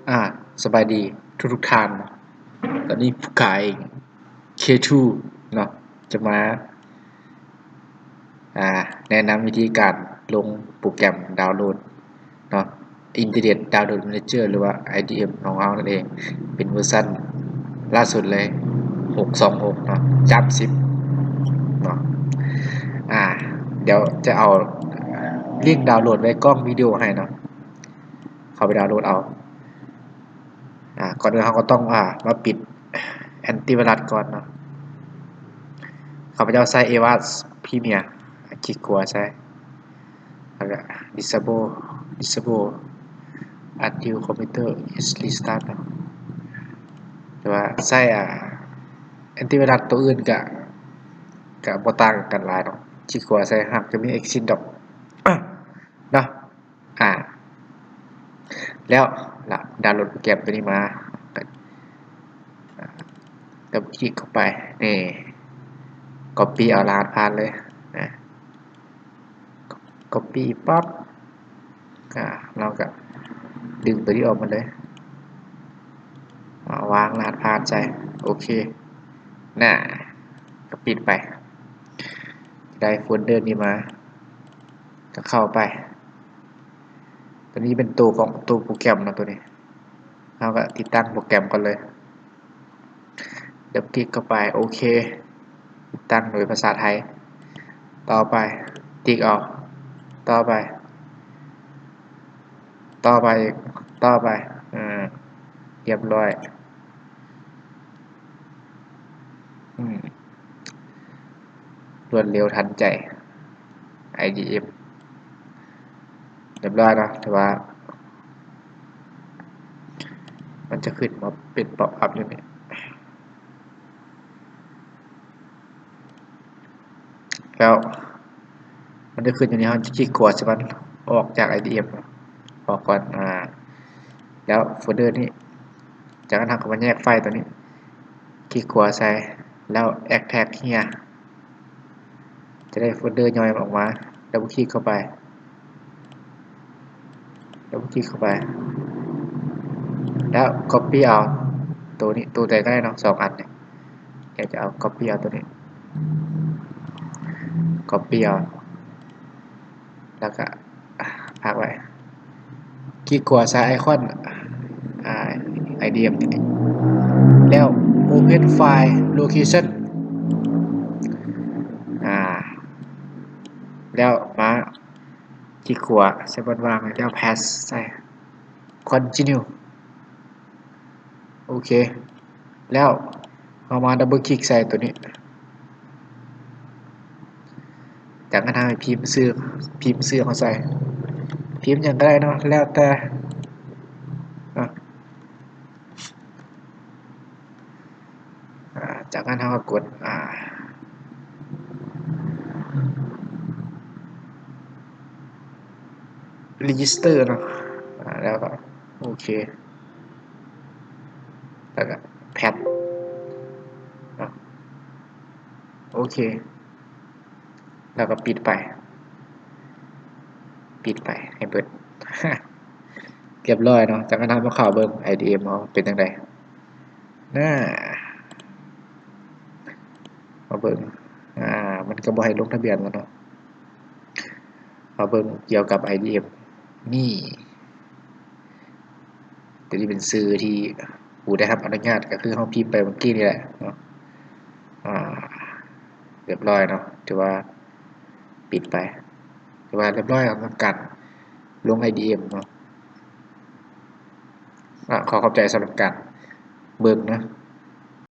อ่าสบายดีทุกท่านตอนนี้ผู้ขาย K2 เนาะจะมาแนะนำวิธีการลงโปรแกรมดาวน์โหลดเนาะ Internet Download Manager หรือว่า IDM ของเรานั่นเองเป็นเวอร์ชันล่าสุดเลย626เนาะจับ10เนาะอ่าเดี๋ยวจะเอาลิงก์ดาวน์โหลดไว้กล้องวิดีโอให้เนาะเข้าไปดาวน์โหลดเอา ก่อนอื่นเราก็ต้องมาปิดแอนติไวรัสก่อนเนาะข้าพเจ้าใช้ Avast Premier คลิกขวาใช้แล้วก็ disable until computer is restart เนาะแต่ว่าใช้แอนติไวรัสตัวอื่นก็บ่ต่างกันหลายเนาะคลิกขวาใช้หากจะมี exit ดอกเนาะอ่าแล้วล่ะดาวน์โหลดโปรแกรมตัวนี้มาดับคลิกเข้าไปนี่ copy เอารหัสผ่านเลยนะ copy ปั๊บเราก็ดึงตัวนี้ออกมาเลยวางรหัสผ่านใส่โอเคน่ะก็ปิดไปได้โฟลเดอร์นี้มาก็เข้าไปตัวนี้เป็นตัวของตัวโปรแกรมนะตัวนี้เราก็ติดตั้งโปรแกรมกันเลยเดี๋ยวคลิกเข้าไปโอเคติดตั้งโดยภาษาไทยต่อไปติ๊กออกต่อไปต่อไปต่อไปเรียบร้อยรวดเร็วทันใจ IDM เรียบร้อยนะแต่ว่ามันจะขึ้นมาเป็นป๊อปอัพอยู่นี่แล้วมันจะขึ้นอยู่ในห้องคลิกขวาใช่ไหมออกจาก IDM ออกก่อนแล้วโฟลเดอร์นี้จากนั้นทำก็มาแยกไฟล์ตัวนี้คลิกขวาใส่แล้ว extract เฮียจะได้โฟลเดอร์ย่อยออกมาดับเบิลคลิกเข้าไปดับเบิลคลิกเข้าไปแล้ว copy เอาตัวนี้ตัวใดก็ได้เนาะ2 อันเนี่ยเดี๋ยวจะเอา copy เอาตัวนี้ copy เอาแล้วก็พักไว้คลิกขวาซ้ายไอคอนIDM นี่แล้ว Open File Location แล้วมาคลิกขวาใส่บนวางแล้ว Pass ใส่ Continue โอเคแล้วเอามาดับเบิลคลิกใส่ตัวนี้จากนั้นทำให้พิมพ์ซื้อเขาใส่พิมพ์อย่างไรเนาะแล้วแต่จากนั้นเราก็กดregister เนาะแล้วก็โอเคแล้วก็แพทโอเคแล้วก็ปิดไปให้เปิด เรียบร้อยเนาะจากนั้นทำมาข่าวเบิ่ง IDM เอาเป็นจังไดน่ามาเบิ่งมันก็บ่ให้ลงทะเบียนแล้วเนาะมาเบิ่งเกี่ยวกับ IDM นี่ตัวนี้เป็นชื่อที่ผู้ได้รับอนุญาตก็คือเราพิมพ์ไปเมื่อกี้นี่แหละเนาะเรียบร้อยเนาะถือว่าปิดไปถือว่าเรียบร้อยกับการลง IDM เนาะขอขอบใจสำหรับการเบิ่งนะ